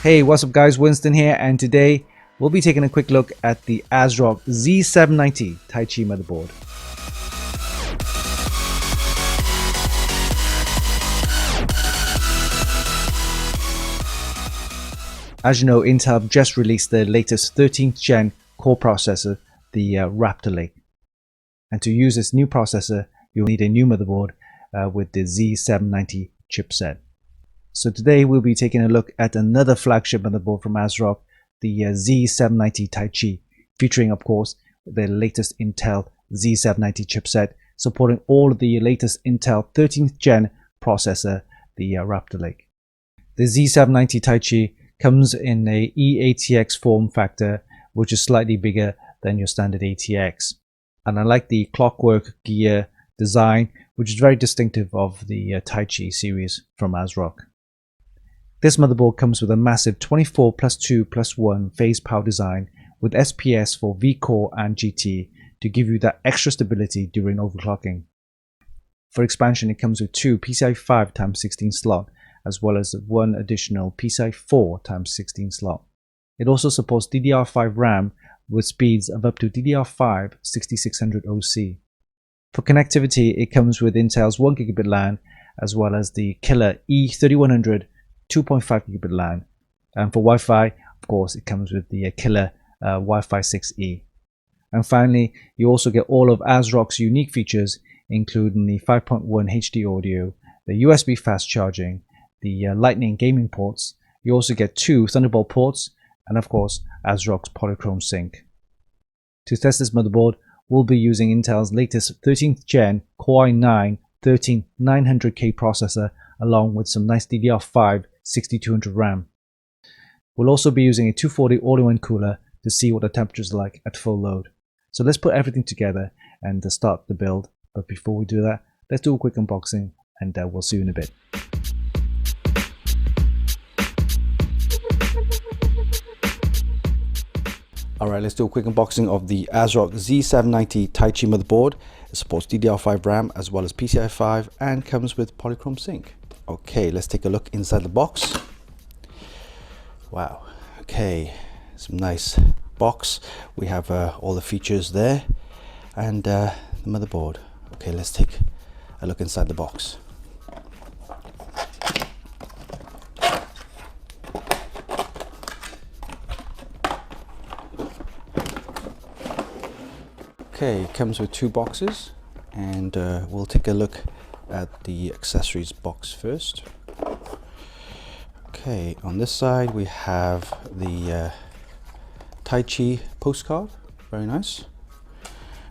Hey, what's up guys, Winston here, and today we'll be taking a quick look at the ASRock Z790 Taichi motherboard. As you know, Intel have just released their latest 13th gen core processor, the Raptor Lake. And to use this new processor, you'll need a new motherboard with the Z790 chipset. So today we'll be taking a look at another flagship motherboard from ASRock, the Z790 Taichi, featuring of course the latest Intel Z790 chipset, supporting all of the latest Intel 13th gen processor, the Raptor Lake. The Z790 Taichi comes in a eATX form factor, which is slightly bigger than your standard ATX. And I like the clockwork gear design, which is very distinctive of the Taichi series from ASRock. This motherboard comes with a massive 24+2+1 phase power design with SPS for VCore and GT to give you that extra stability during overclocking. For expansion, it comes with two PCIe 5x16 slot as well as one additional PCIe 4x16 slot. It also supports DDR5 RAM with speeds of up to DDR5 6600 OC. For connectivity, it comes with Intel's 1GB LAN as well as the killer E3100 2.5 gigabit LAN, and for Wi-Fi, of course, it comes with the killer Wi-Fi 6E. And finally, you also get all of ASRock's unique features, including the 5.1 HD audio, the USB fast charging, the Lightning gaming ports. You also get two Thunderbolt ports, and of course, ASRock's Polychrome sync. To test this motherboard, we'll be using Intel's latest 13th gen Core i9 13900K processor, along with some nice DDR5 6200 RAM. We'll also be using a 240 all-in-one cooler to see what the temperature is like at full load. So let's put everything together and start the build. But before we do that, let's do a quick unboxing, and we'll see you in a bit. Alright, let's do a quick unboxing of the ASRock Z790 Taichi motherboard. It supports DDR5 RAM as well as PCIe 5 and comes with Polychrome sync. Okay, let's take a look inside the box. Wow, okay, some nice box. We have all the features there and the motherboard. Okay, let's take a look inside the box. Okay, it comes with two boxes, and we'll take a look at the accessories box first. Okay, on this side we have the Taichi postcard, very nice.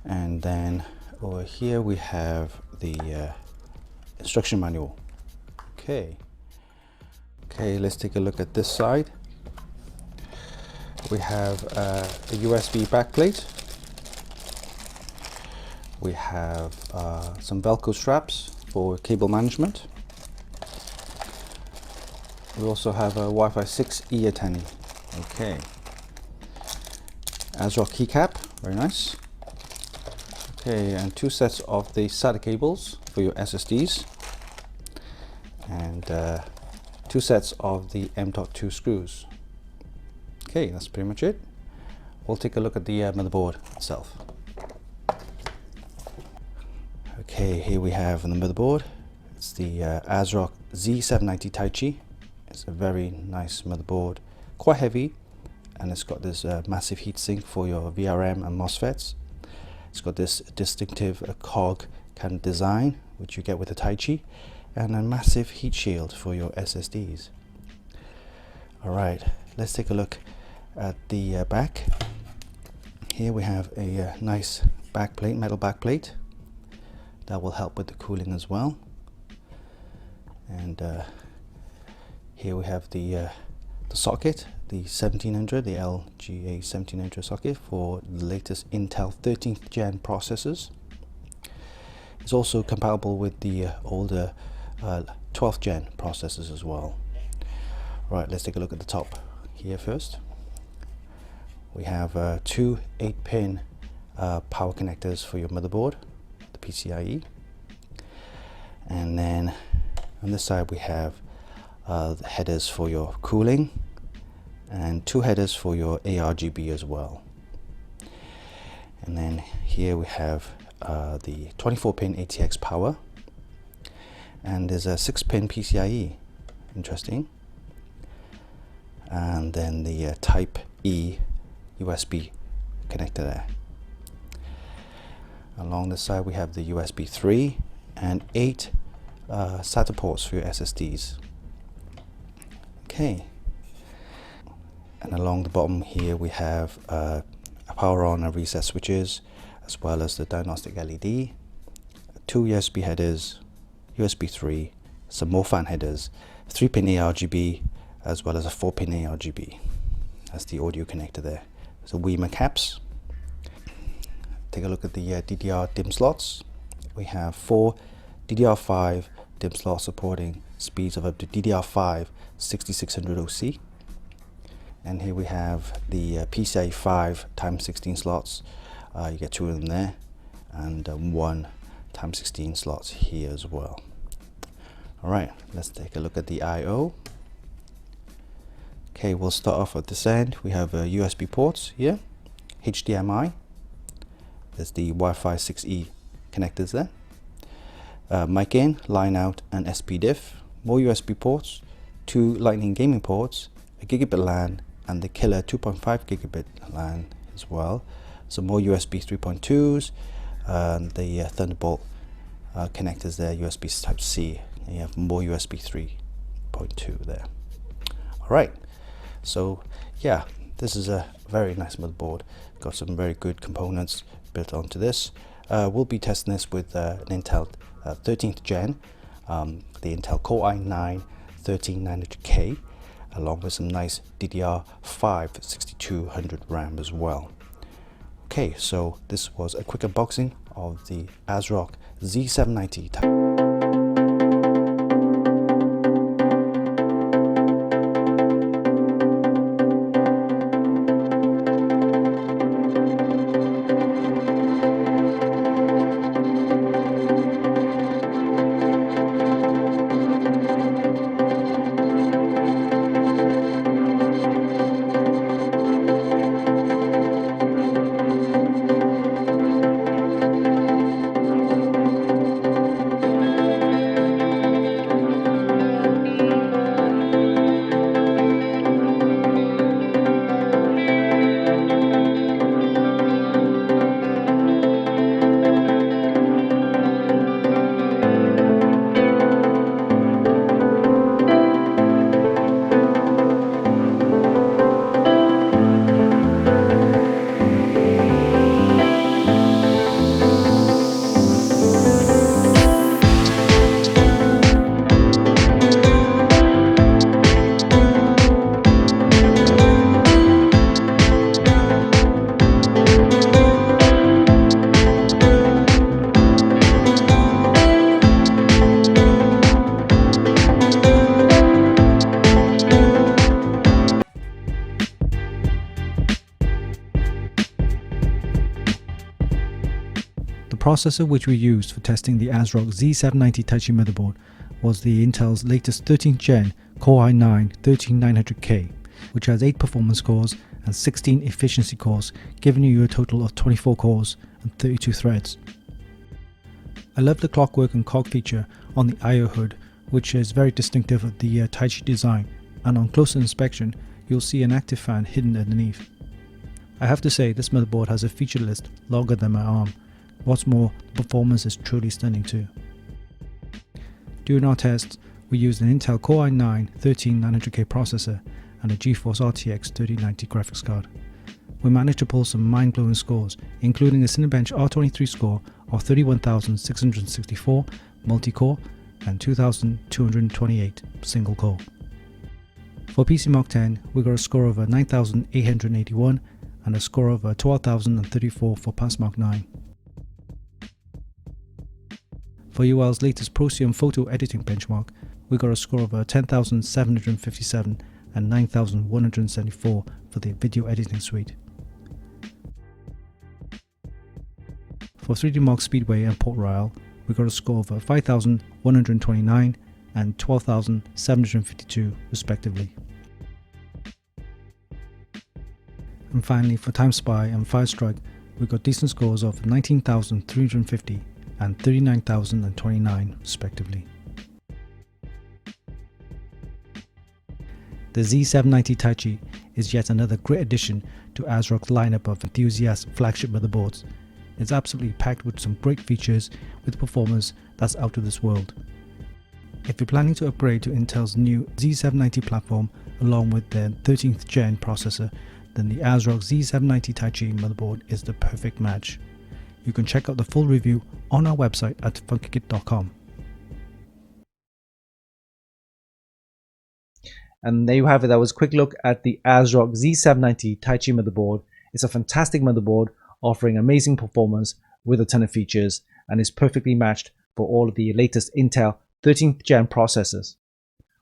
And then over here we have the instruction manual. Okay, let's take a look at this side. We have a USB backplate. We have some Velcro straps for cable management. We also have a Wi-Fi 6E antenna. Okay. ASRock keycap, very nice. Okay, and two sets of the SATA cables for your SSDs. And two sets of the M.2 screws. Okay, that's pretty much it. We'll take a look at the motherboard itself. Okay, here we have the motherboard. It's the ASRock Z790 Taichi. It's a very nice motherboard, quite heavy, and it's got this massive heatsink for your VRM and MOSFETs. It's got this distinctive cog kind of design, which you get with the Taichi, and a massive heat shield for your SSDs. Alright, let's take a look at the back. Here we have a nice backplate, metal backplate. That will help with the cooling as well. And here we have the socket, the 1700, the LGA 1700 socket for the latest Intel 13th gen processors. It's also compatible with the older 12th gen processors as well. Right, let's take a look at the top here first. We have two 8-pin power connectors for your motherboard, the PCIe, and then on this side we have the headers for your cooling, and 2 headers for your ARGB as well. And then here we have the 24-pin ATX power, and there's a 6-pin PCIe, interesting, and then the Type E USB connector there. Along the side we have the USB 3 and 8 SATA ports for your SSDs. Okay, and along the bottom here we have a power on and reset switches, as well as the diagnostic LED, 2 USB headers, USB 3, some more fan headers, 3-pin ARGB, as well as a 4-pin ARGB. That's the audio connector there. So WEMA caps. Take a look at the DDR DIMM slots. We have 4 DDR5 DIMM slots supporting speeds of up to DDR5 6600 OC. And here we have the PCIe 5 x16 slots. You get 2 of them there, and 1 x16 slots here as well. Alright, let's take a look at the I/O. Okay, we'll start off at this end. We have USB ports here, HDMI. There's the Wi-Fi 6E connectors there. Mic in, line out, and SPDIF. More USB ports, 2 Lightning gaming ports, a gigabit LAN, and the killer 2.5 gigabit LAN as well. Some more USB 3.2s, and the Thunderbolt connectors there, USB Type C, and you have more USB 3.2 there. Alright, so yeah, this is a very nice motherboard. Got some very good components built onto this. We'll be testing this with an Intel 13th gen, the Intel Core i9 13900K, along with some nice DDR5 6200 RAM as well. Okay, so this was a quick unboxing of the ASRock Z790 Taichi. The processor which we used for testing the ASRock Z790 Taichi motherboard was the Intel's latest 13th gen Core i9 13900K, which has 8 performance cores and 16 efficiency cores, giving you a total of 24 cores and 32 threads. I love the clockwork and cog feature on the I/O hood, which is very distinctive of the Taichi design, and on closer inspection you'll see an active fan hidden underneath. I have to say, this motherboard has a feature list longer than my arm. What's more, the performance is truly stunning too. During our tests, we used an Intel Core i9 13900K processor and a GeForce RTX 3090 graphics card. We managed to pull some mind-blowing scores, including a Cinebench R23 score of 31,664 multi-core and 2,228 single-core. For PC Mark 10, we got a score of 9,881 and a score of 12,034 for Pass Mark 9. For UL's latest Procyon photo editing benchmark, we got a score of 10,757 and 9,174 for the video editing suite. For 3D Mark Speedway and Port Royal, we got a score of 5,129 and 12,752 respectively. And finally, for Time Spy and Firestrike, we got decent scores of 19,350 and 39,029 respectively. The Z790 Taichi is yet another great addition to ASRock's lineup of enthusiast flagship motherboards. It's absolutely packed with some great features with performance that's out of this world. If you're planning to upgrade to Intel's new Z790 platform along with their 13th gen processor, then the ASRock Z790 Taichi motherboard is the perfect match. You can check out the full review on our website at funkykit.com. And there you have it. That was a quick look at the ASRock Z790 Taichi motherboard. It's a fantastic motherboard offering amazing performance with a ton of features and is perfectly matched for all of the latest Intel 13th gen processors.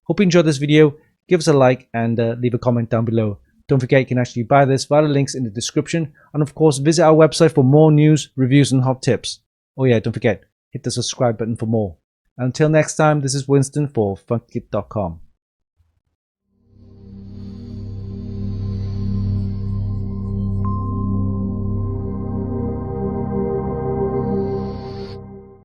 Hope you enjoyed this video. Give us a like and leave a comment down below. Don't forget you can actually buy this via the links in the description, and of course visit our website for more news, reviews and hot tips. Oh yeah, don't forget, hit the subscribe button for more. Until next time, this is Winston for Funkykit.com.